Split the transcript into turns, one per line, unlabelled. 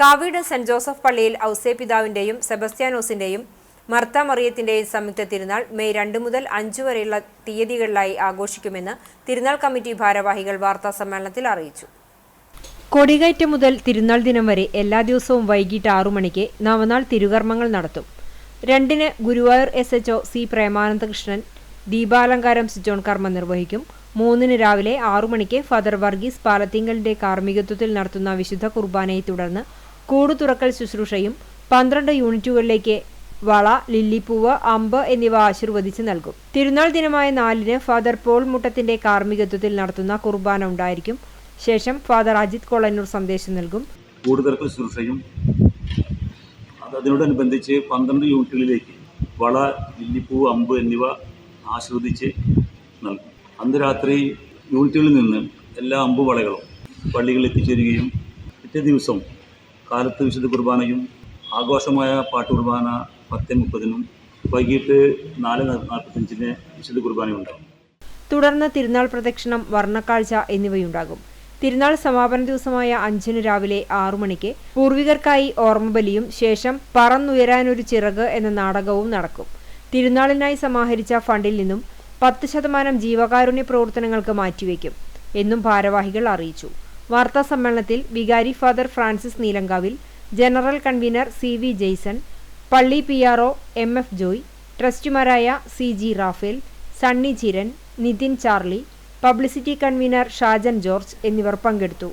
Kaveed saint Joseph പള്ളിയിൽ ഔസേപിതാവിന്റെയും സെബസ്ത്യാനോസിന്റെയും മർത്ത മറിയത്തിന്റെയും സംയുക്ത തിരുനാൾ May 2 മുതൽ 5 വരെയുള്ള തീയതികളിലായി ആഘോഷിക്കുമെന്ന് തിരുനാൾ കമ്മിറ്റി ഭാരവാഹികൾ വാർത്താസമ്മേളനത്തിൽ അറിയിച്ചു. കൊടികയറ്റം മുതൽ തിരുനാൾ ദിനം വരെ എല്ലാ ദിവസവും വൈകിട്ട് 6 മണിക്ക് നവനാൾ തിരുകർമ്മങ്ങൾ നടത്തും. 2-ന് ഗുരുവായൂർ SHO സി പ്രേമാനന്ദകൃഷ്ണൻ ദീപാലങ്കാരം സ്വിച്ച് ഓൺ കർമ്മം നിർവഹിക്കും. 3-ന് രാവിലെ 6 മണിക്ക് ഫാദർ വർഗീസ് പാലത്തിങ്കലിന്റെ കാർമ്മികത്വത്തിൽ നടത്തുന്ന വിശുദ്ധ കുർബാനയെ തുടർന്ന് കൂട് തുറക്കൽ ശുശ്രൂഷയും 12 യൂണിറ്റുകളിലേക്ക് വള, ലില്ലിപ്പൂവ്, അമ്പ് എന്നിവ ആശീർവദിച്ച് നൽകും. തിരുനാൾ ദിനമായ 4-ന് ഫാദർ പോൾ മുട്ടത്തിന്റെ കാർമ്മികത്വത്തിൽ നടത്തുന്ന കുർബാന ഉണ്ടായിരിക്കും. ശേഷം ഫാദർ അജിത് കൊളന്നൂർ സന്ദേശം നൽകും.
കൂട് തുറക്കൽ ശുശ്രൂഷയും അതിനോടനുബന്ധിച്ച് 12 യൂണിറ്റുകളിലേക്ക് വള, ലില്ലിപ്പൂവ്, അമ്പ് എന്നിവ ആശീർവദിച്ച് നൽകും. അന്ന് രാത്രി യൂണിറ്റുകളിൽ നിന്ന് എല്ലാ അമ്പുവളകളും പള്ളികളിൽ എത്തിച്ചേരുകയും പിറ്റേ ദിവസം കാലത്ത് വിശുദ്ധ കുർബാനയും ആഘോഷമായ പാട്ട് കുർബാന 10:30-നും വൈകിട്ട് 4:45-ന് വിശുദ്ധ കുർബാനയുണ്ടാകും.
തുടർന്ന് തിരുനാൾ പ്രദക്ഷിണം, വർണ്ണക്കാഴ്ച എന്നിവയുണ്ടാകും. തിരുനാൾ സമാപന ദിവസമായ 5-ന് രാവിലെ 6 മണിക്ക് പൂർവികർക്കായി ഓർമ്മബലിയും ശേഷം പറന്നുയരാനൊരു ചിറക് എന്ന നാടകവും നടക്കും. തിരുനാളിനായി സമാഹരിച്ച ഫണ്ടിൽ നിന്നും 10% ജീവകാരുണ്യ പ്രവർത്തനങ്ങൾക്ക് മാറ്റിവെക്കും എന്നും ഭാരവാഹികൾ അറിയിച്ചു. വാർത്താ സമ്മേളനത്തിൽ വികാരി father Francis Neelankavil, general convener CV Jaison, പള്ളി PRO MF ജോയ്, ട്രസ്റ്റിമാരായ CG Raphael, Sunny Chiran, Nitin Charlie, publicity convener Shajan George എന്നിവർ പങ്കെടുത്തു.